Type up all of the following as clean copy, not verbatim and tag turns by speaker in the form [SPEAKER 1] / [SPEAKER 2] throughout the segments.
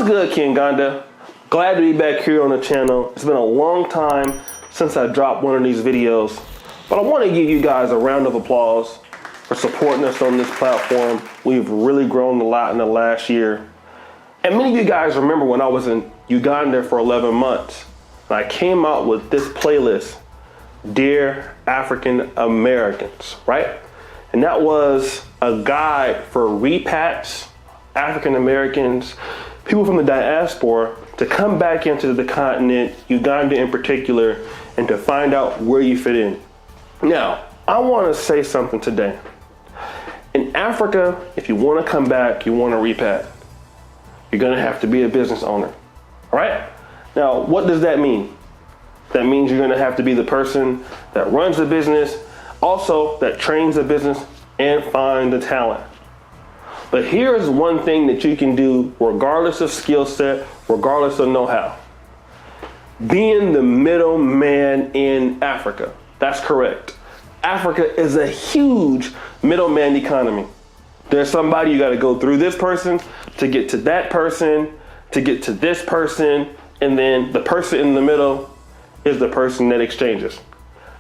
[SPEAKER 1] What's good, Kinganda? Glad to be back here on the channel. It's been a long time since I dropped one of these videos, but I want to give you guys a round of applause for supporting us on this platform. We've really grown a lot in the last year. And many of you guys remember when I was in Uganda for 11 months, and I came out with this playlist, Dear African Americans, right? And that was a guide for repats, African Americans, people from the diaspora, to come back into the continent, Uganda in particular, and to find out where you fit in. Now, I want to say something today. In Africa, if you want to come back, you want to repat, you're going to have to be a business owner, all right? Now, what does that mean? That means you're going to have to be the person that runs the business, also that trains the business, and find the talent. But here's one thing that you can do regardless of skill set, regardless of know-how. Being the middleman in Africa. That's correct. Africa is a huge middleman economy. There's somebody, you got to go through this person to get to that person, to get to this person, and then the person in the middle is the person that exchanges.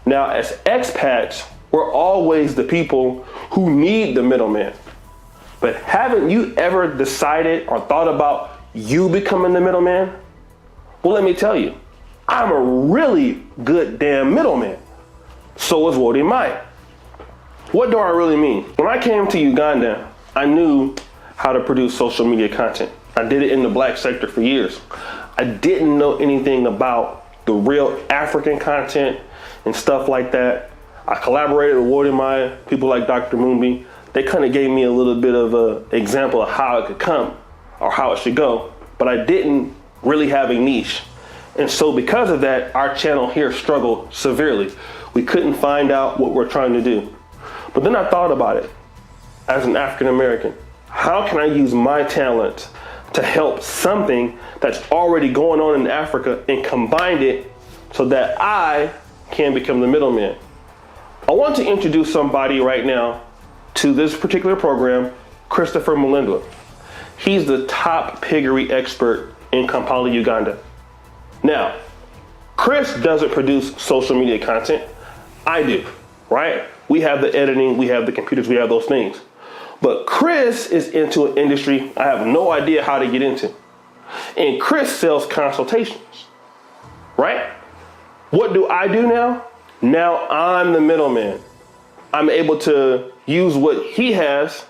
[SPEAKER 1] Now, as expats, we're always the people who need the middleman. But haven't you ever decided or thought about you becoming the middleman? Well, let me tell you, I'm a really good damn middleman. So is Wodi Mai. What do I really mean? When I came to Uganda, I knew how to produce social media content. I did it in the black sector for years. I didn't know anything about the real African content and stuff like that. I collaborated with Wodi Mai, people like Dr. Mumbi. They kind of gave me a little bit of an example of how it could come or how it should go, but I didn't really have a niche. And so because of that, our channel here struggled severely. We couldn't find out what we're trying to do. But then I thought about it as an African American. How can I use my talent to help something that's already going on in Africa and combine it so that I can become the middleman? I want to introduce somebody right now to this particular program, Christopher Mulindwa. He's the top piggery expert in Kampala, Uganda. Now, Chris doesn't produce social media content. I do, right? We have the editing, we have the computers, we have those things. But Chris is into an industry I have no idea how to get into. And Chris sells consultations, right? What do I do now? Now I'm the middleman. I'm able to use what he has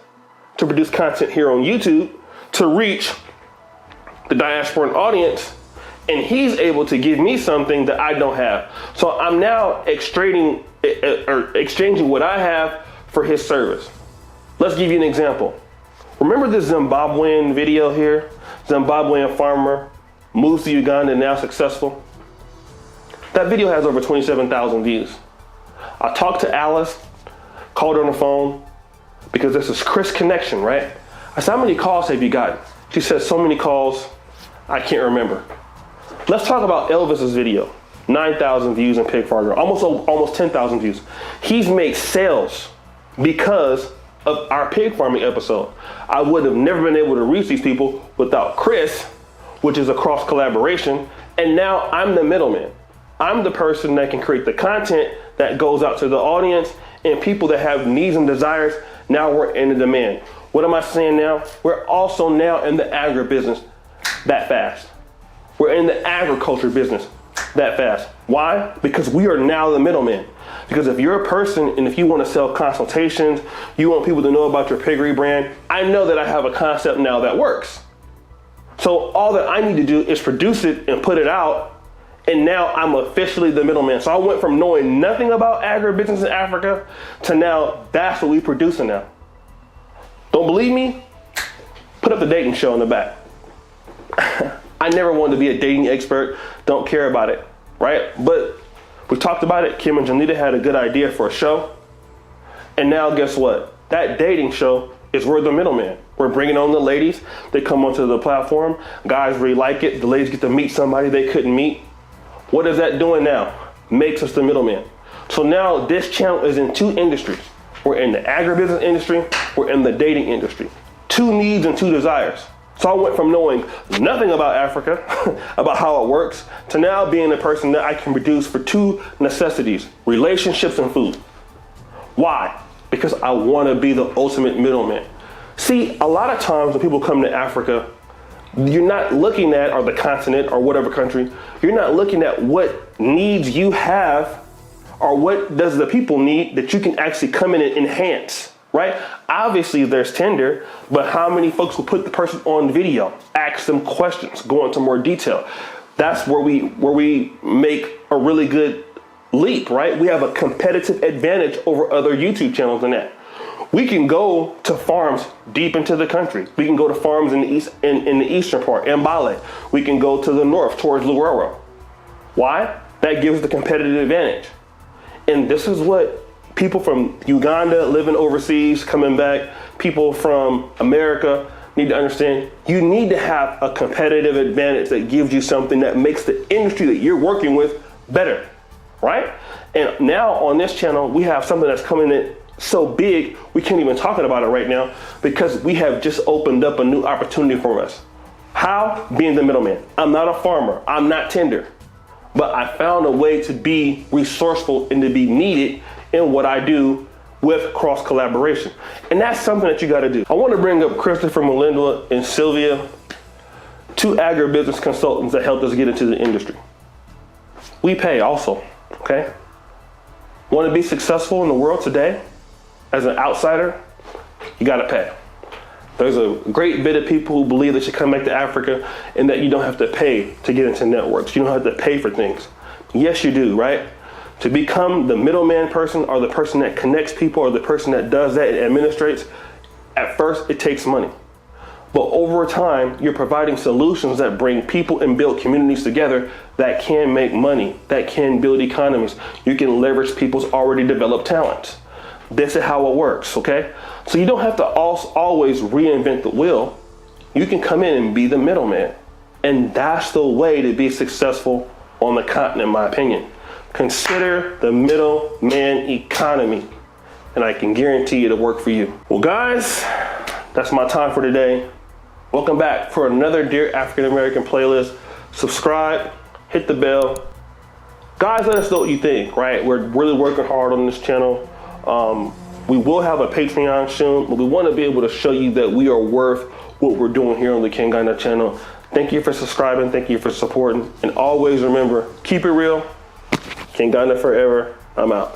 [SPEAKER 1] to produce content here on YouTube to reach the diasporan audience, and he's able to give me something that I don't have. So I'm now exchanging what I have for his service. Let's give you an example. Remember this Zimbabwean video here? Zimbabwean farmer moves to Uganda and now successful. That video has over 27,000 views. I talked to Alice, called her on the phone, because this is Chris connection, right? I said, how many calls have you gotten? She said, so many calls, I can't remember. Let's talk about Elvis's video. 9,000 views in pig farmer, almost 10,000 views. He's made sales because of our pig farming episode. I would have never been able to reach these people without Chris, which is a cross collaboration. And now I'm the middleman. I'm the person that can create the content that goes out to the audience and people that have needs and desires. Now we're in the demand. What am I saying now? We're also now in the agribusiness that fast. We're in the agriculture business that fast. Why? Because we are now the middleman. Because if you're a person and if you want to sell consultations, you want people to know about your piggery brand, I know that I have a concept now that works. So all that I need to do is produce it and put it out. And now I'm officially the middleman. So I went from knowing nothing about agribusiness in Africa to now that's what we're producing now. Don't believe me? Put up the dating show in the back. I never wanted to be a dating expert. Don't care about it, right? But we talked about it. Kim and Janita had a good idea for a show. And now guess what? That dating show is we're the middleman. We're bringing on the ladies. They come onto the platform. Guys really like it. The ladies get to meet somebody they couldn't meet. What is that doing now? Makes us the middleman. So now this channel is in two industries. We're in the agribusiness industry. We're in the dating industry. Two needs and two desires. So I went from knowing nothing about Africa, about how it works, to now being a person that I can produce for two necessities: relationships and food. Why? Because I want to be the ultimate middleman. See, a lot of times when people come to Africa, you're not looking at, or the continent or whatever country, you're not looking at what needs you have or what does the people need that you can actually come in and enhance. Right? Obviously there's Tinder, but how many folks will put the person on video, ask them questions, go into more detail? That's where we make a really good leap, right? We have a competitive advantage over other YouTube channels than that. We can go to farms deep into the country. We can go to farms in the east, in the eastern part, in Mbale. We can go to the north towards Luero. Why? That gives the competitive advantage. And this is what people from Uganda living overseas, coming back, people from America need to understand. You need to have a competitive advantage that gives you something that makes the industry that you're working with better, right? And now on this channel, we have something that's coming in so big, we can't even talk about it right now because we have just opened up a new opportunity for us. How? Being the middleman. I'm not a farmer. I'm not Tinder. But I found a way to be resourceful and to be needed in what I do with cross collaboration. And that's something that you got to do. I want to bring up Christopher, Melinda, and Sylvia, two agribusiness consultants that helped us get into the industry. We pay also, okay? Want to be successful in the world today as an outsider? You got to pay. There's a great bit of people who believe that you come back to Africa and that you don't have to pay to get into networks. You don't have to pay for things. Yes, you do, right? To become the middleman person or the person that connects people or the person that does that and administrates, at first it takes money. But over time, you're providing solutions that bring people and build communities together that can make money, that can build economies. You can leverage people's already developed talents. This is how it works, okay? So you don't have to always reinvent the wheel. You can come in and be the middleman. And that's the way to be successful on the continent, in my opinion. Consider the middleman economy, and I can guarantee it'll work for you. Well, guys, that's my time for today. Welcome back for another Dear African American playlist. Subscribe, hit the bell. Guys, let us know what you think, right? We're really working hard on this channel. We will have a Patreon soon, but we want to be able to show you that we are worth what we're doing here on the Kingana channel. Thank you for subscribing. Thank you for supporting. And always remember, keep it real. Kingana forever. I'm out.